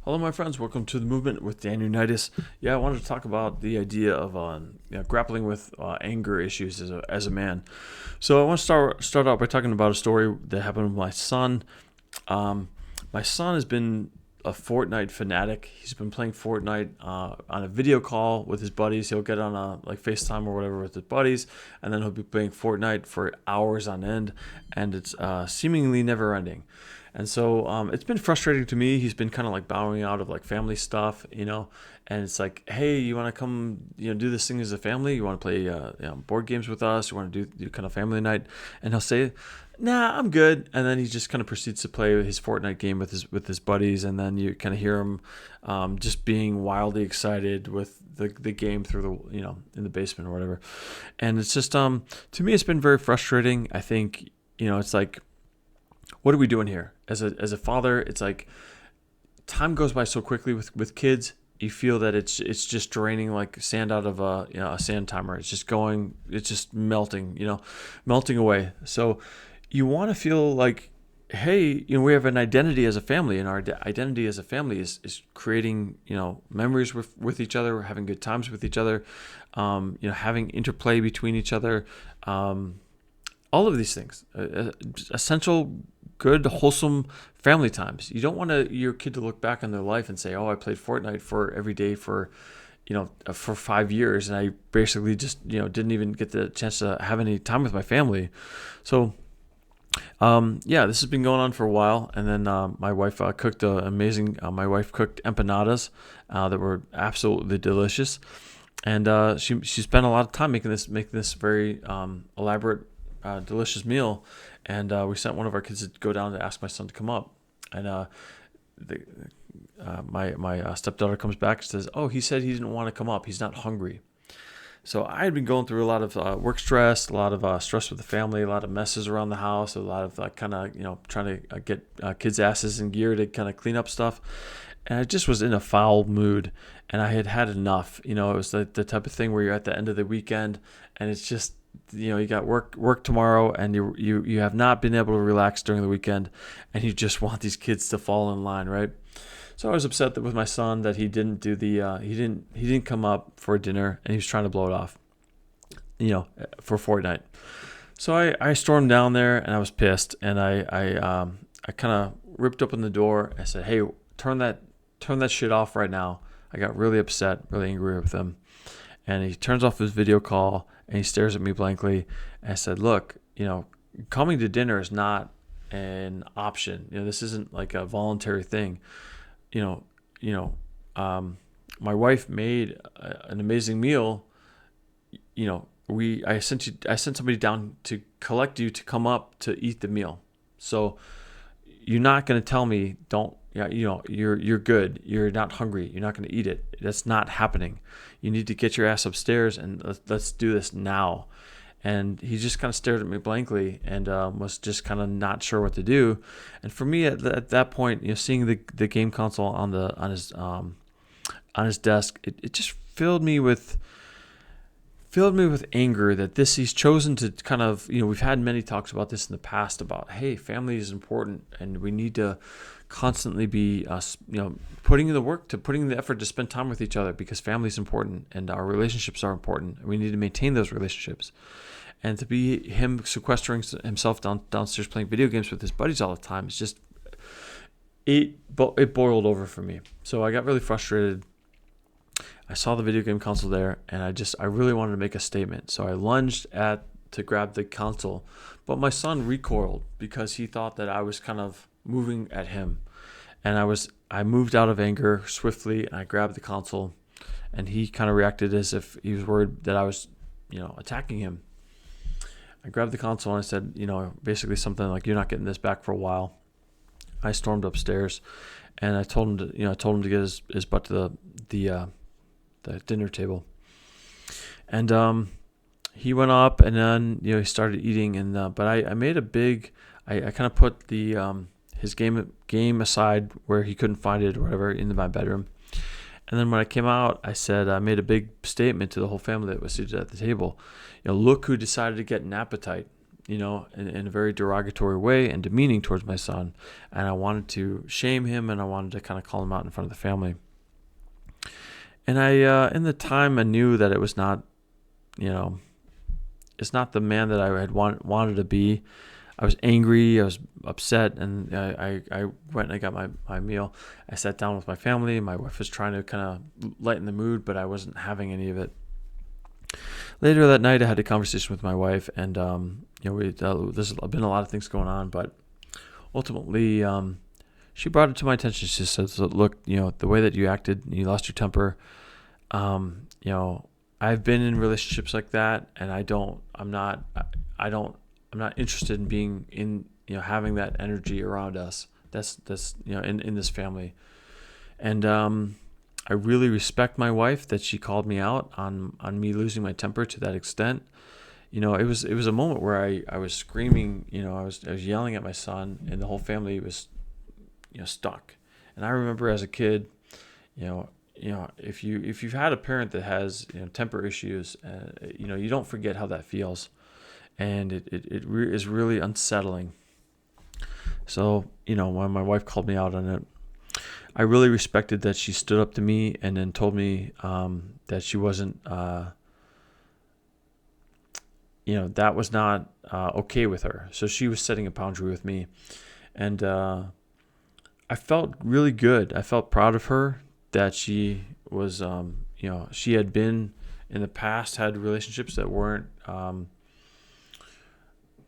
Hello, my friends. Welcome to the movement with Dan Unitas. Yeah, I wanted to talk about the idea of grappling with anger issues as a man. So I want to start out by talking about a story that happened with my son. My son has been a Fortnite fanatic. He's been playing Fortnite on a video call with his buddies. He'll get on a FaceTime or whatever with his buddies, and then he'll be playing Fortnite for hours on end, and it's seemingly never ending. And so it's been frustrating to me. He's been kind of like bowing out of like family stuff, and it's like, hey, you want to come, do this thing as a family? You want to play board games with us? You want to do kind of family night? And he'll say, nah, I'm good. And then he just kind of proceeds to play his Fortnite game with his buddies. And then you kind of hear him just being wildly excited with the game through in the basement or whatever. And it's just, to me, it's been very frustrating. I think, it's like, what are we doing here? As a father, it's like time goes by so quickly with kids. You feel that it's just draining like sand out of a sand timer. It's just melting, melting away. So you want to feel like, hey, we have an identity as a family, and our identity as a family is creating, memories with each other, having good times with each other, having interplay between each other, all of these things, essential, good, wholesome family times. You don't want your kid to look back on their life and say, oh, I played Fortnite for every day for 5 years, and I basically just, didn't even get the chance to have any time with my family. So, this has been going on for a while. And then my wife cooked my wife cooked empanadas that were absolutely delicious. And she spent a lot of time making this very elaborate, delicious meal. And we sent one of our kids to go down to ask my son to come up. And my stepdaughter comes back and says, oh, he said he didn't want to come up. He's not hungry. So I had been going through a lot of work stress, a lot of stress with the family, a lot of messes around the house, a lot of trying to get kids' asses in gear to kind of clean up stuff. And I just was in a foul mood, and I had enough. It was the type of thing where you're at the end of the weekend, and it's just, you got work tomorrow, and you have not been able to relax during the weekend, and you just want these kids to fall in line, right? So I was upset with my son that he didn't do he didn't come up for dinner, and he was trying to blow it off, for Fortnite. So I stormed down there, and I was pissed, and I kind of ripped open the door. I said, hey, turn that shit off right now. I got really upset, really angry with him. And he turns off his video call, and he stares at me blankly. And I said, look, coming to dinner is not an option. This isn't like a voluntary thing. My wife made an amazing meal. I sent somebody down to collect you to come up to eat the meal. So you're not going to tell me you're good. You're not hungry. You're not going to eat it. That's not happening. You need to get your ass upstairs, and let's do this now. And he just kind of stared at me blankly and was just kind of not sure what to do. And for me at that point, seeing the game console on his desk, it just filled me with anger that he's chosen to kind of, we've had many talks about this in the past about, hey, family is important, and we need to constantly be, putting in the work, to putting in the effort to spend time with each other, because family is important and our relationships are important, and we need to maintain those relationships. And to be him sequestering himself downstairs playing video games with his buddies all the time, it's just, it boiled over for me. So I got really frustrated. I saw the video game console there, and I really wanted to make a statement. So I lunged to grab the console, but my son recoiled because he thought that I was kind of moving at him. And I moved out of anger swiftly, and I grabbed the console, and he kind of reacted as if he was worried that I was, attacking him. I grabbed the console and I said, basically something like, you're not getting this back for a while. I stormed upstairs, and I told him to get his butt to the dinner table. And he went up, and then he started eating, and but I made a big, I kind of put his game aside where he couldn't find it or whatever in my bedroom. And then when I came out, I made a big statement to the whole family that was seated at the table. Look who decided to get an appetite. in a very derogatory way and demeaning towards my son. And I wanted to shame him, and I wanted to kind of call him out in front of the family. And in the time, I knew that it was not, it's not the man that I had wanted to be. I was angry, I was upset, and I went and I got my meal. I sat down with my family. My wife was trying to kind of lighten the mood, but I wasn't having any of it. Later that night, I had a conversation with my wife, and there's been a lot of things going on, but ultimately, she brought it to my attention. She said, "Look, the way that you acted, you lost your temper. I've been in relationships like that, and I'm not interested in being in, having that energy around us. That's in this family, and I really respect my wife that she called me out on me losing my temper to that extent. It was a moment where I was screaming. I was yelling at my son, and the whole family was, stuck. And I remember as a kid, if you've had a parent that has temper issues, you don't forget how that feels, and it is really unsettling. So when my wife called me out on it, I really respected that she stood up to me and then told me that she wasn't, that was not okay with her. So she was setting a boundary with me, and I felt really good. I felt proud of her that she was, she had been in the past had relationships that weren't,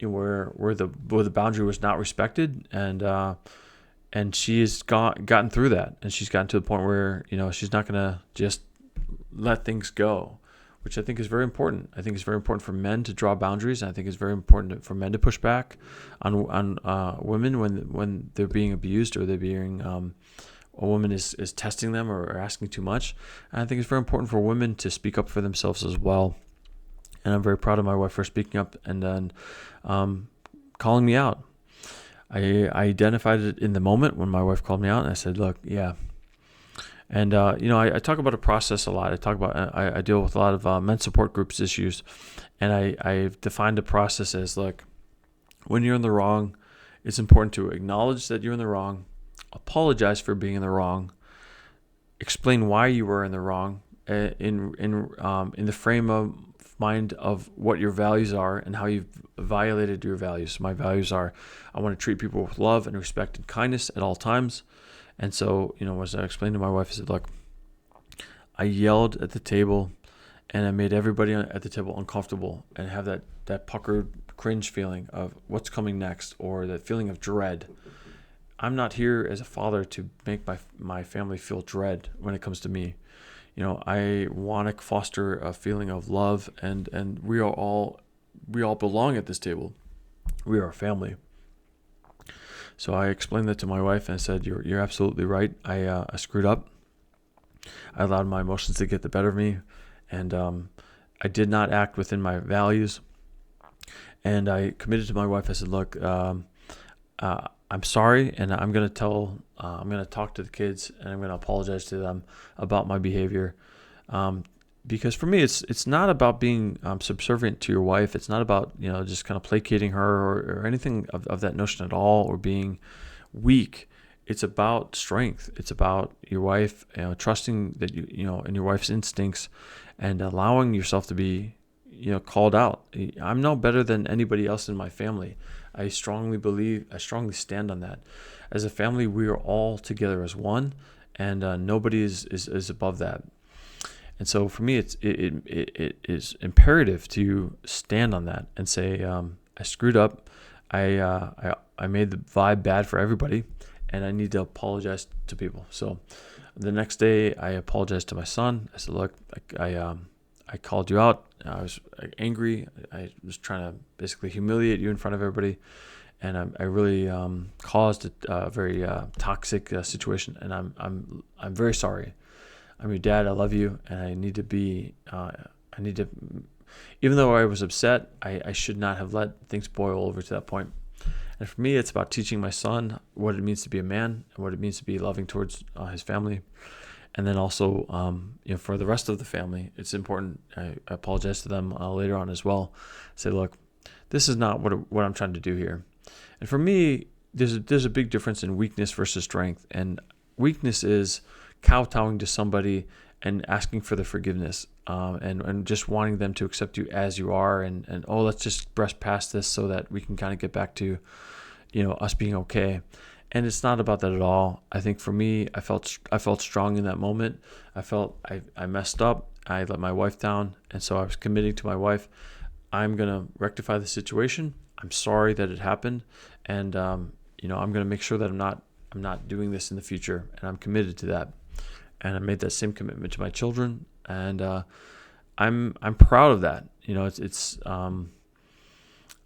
where the boundary was not respected, and she's gotten through that, and she's gotten to the point where she's not gonna just let things go, which I think is very important. I think it's very important for men to draw boundaries, and I think it's very important for men to push back on women when they're being abused, or they're being a woman is testing them or asking too much. And I think it's very important for women to speak up for themselves as well. And I'm very proud of my wife for speaking up and then calling me out. I identified it in the moment when my wife called me out, and I said, "Look, yeah." And I talk about a process a lot. I deal with a lot of men's support groups issues, and I've defined a process as, look, when you're in the wrong, it's important to acknowledge that you're in the wrong, apologize for being in the wrong, explain why you were in the wrong, in the frame of mind of what your values are and how you've violated your values. My values are, I want to treat people with love and respect and kindness at all times. And so, as I explained to my wife, I said, look, I yelled at the table and I made everybody at the table uncomfortable and have that puckered cringe feeling of what's coming next, or that feeling of dread. I'm not here as a father to make my family feel dread when it comes to me. I want to foster a feeling of love, and we all belong at this table. We are a family. So I explained that to my wife, and I said, "You're absolutely right. I screwed up. I allowed my emotions to get the better of me, and I did not act within my values." And I committed to my wife. I said, "Look, I'm sorry, and I'm going to talk to the kids, and I'm going to apologize to them about my behavior." Because for me, it's not about being subservient to your wife. It's not about just kind of placating her or anything of that notion at all, or being weak. It's about strength. It's about your wife, trusting that in your wife's instincts, and allowing yourself to be called out. I'm no better than anybody else in my family. I strongly stand on that. As a family, we are all together as one, and nobody is above that. And so for me, it is imperative to stand on that and say, I screwed up. I made the vibe bad for everybody, and I need to apologize to people. So the next day, I apologized to my son. I said, "Look, I called you out. I was angry. I was trying to basically humiliate you in front of everybody, and I really caused a very toxic situation. And I'm very sorry. I'm your dad. I love you, and I need to. Even though I was upset, I should not have let things boil over to that point. And for me, it's about teaching my son what it means to be a man and what it means to be loving towards his family. And then also, for the rest of the family, it's important. I apologize to them later on as well. Say, look, this is not what I'm trying to do here. And for me, there's a big difference in weakness versus strength. And weakness is kowtowing to somebody and asking for their forgiveness, and just wanting them to accept you as you are, and oh, let's just brush past this so that we can kind of get back to, us being okay. And it's not about that at all. I think for me, I felt strong in that moment. I felt I messed up. I let my wife down, and so I was committing to my wife. I'm gonna rectify the situation. I'm sorry that it happened, and I'm gonna make sure that I'm not doing this in the future, and I'm committed to that. And I made that same commitment to my children, and I'm proud of that.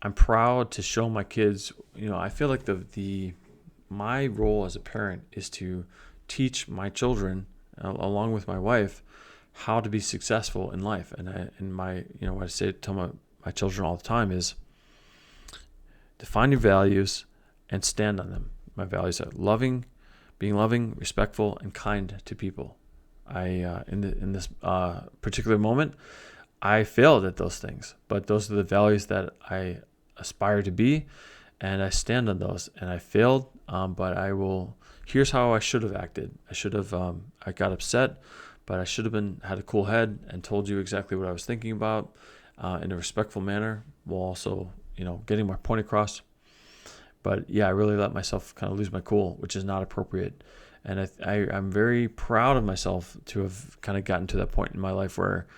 I'm proud to show my kids. I feel like my role as a parent is to teach my children, along with my wife, how to be successful in life. What I say to my children all the time is, define your values and stand on them. My values are being loving, respectful, and kind to people. In this particular moment, I failed at those things, but those are the values that I aspire to be, and I stand on those. And I failed, but here's how I should have acted. I got upset, but I should have had a cool head and told you exactly what I was thinking about, in a respectful manner, while also, getting my point across. But yeah, I really let myself kind of lose my cool, which is not appropriate. And I'm very proud of myself to have kind of gotten to that point in my life where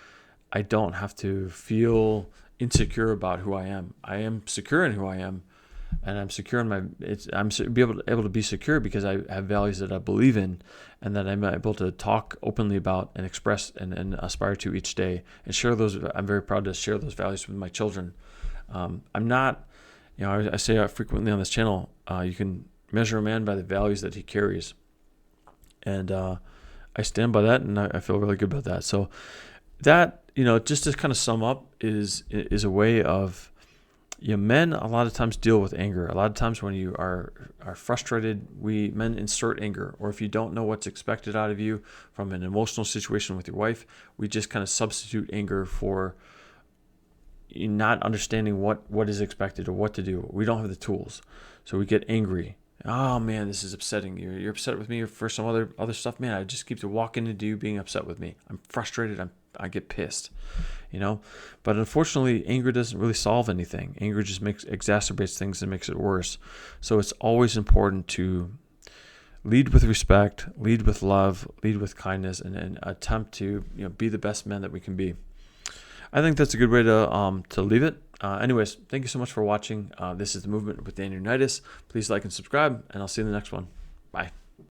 I don't have to feel insecure about who I am. I am secure in who I am, and I'm secure in able to be secure because I have values that I believe in, and that I'm able to talk openly about and express and aspire to each day and share those. I'm very proud to share those values with my children. I'm not, I say frequently on this channel, you can measure a man by the values that he carries. And I stand by that, and I feel really good about that. So that, just to kind of sum up, is a way of, men a lot of times deal with anger. A lot of times when you are frustrated, men insert anger. Or if you don't know what's expected out of you from an emotional situation with your wife, we just kind of substitute anger for not understanding what is expected or what to do. We don't have the tools, so we get angry. Oh man, this is upsetting. You're upset with me for some other stuff, man. I just keep walking into you being upset with me. I'm frustrated. I get pissed, But unfortunately, anger doesn't really solve anything. Anger just exacerbates things and makes it worse. So it's always important to lead with respect, lead with love, lead with kindness, and attempt to be the best men that we can be. I think that's a good way to leave it. Anyways, thank you so much for watching. This is The Movement with Daniel Unitas. Please like and subscribe, and I'll see you in the next one. Bye.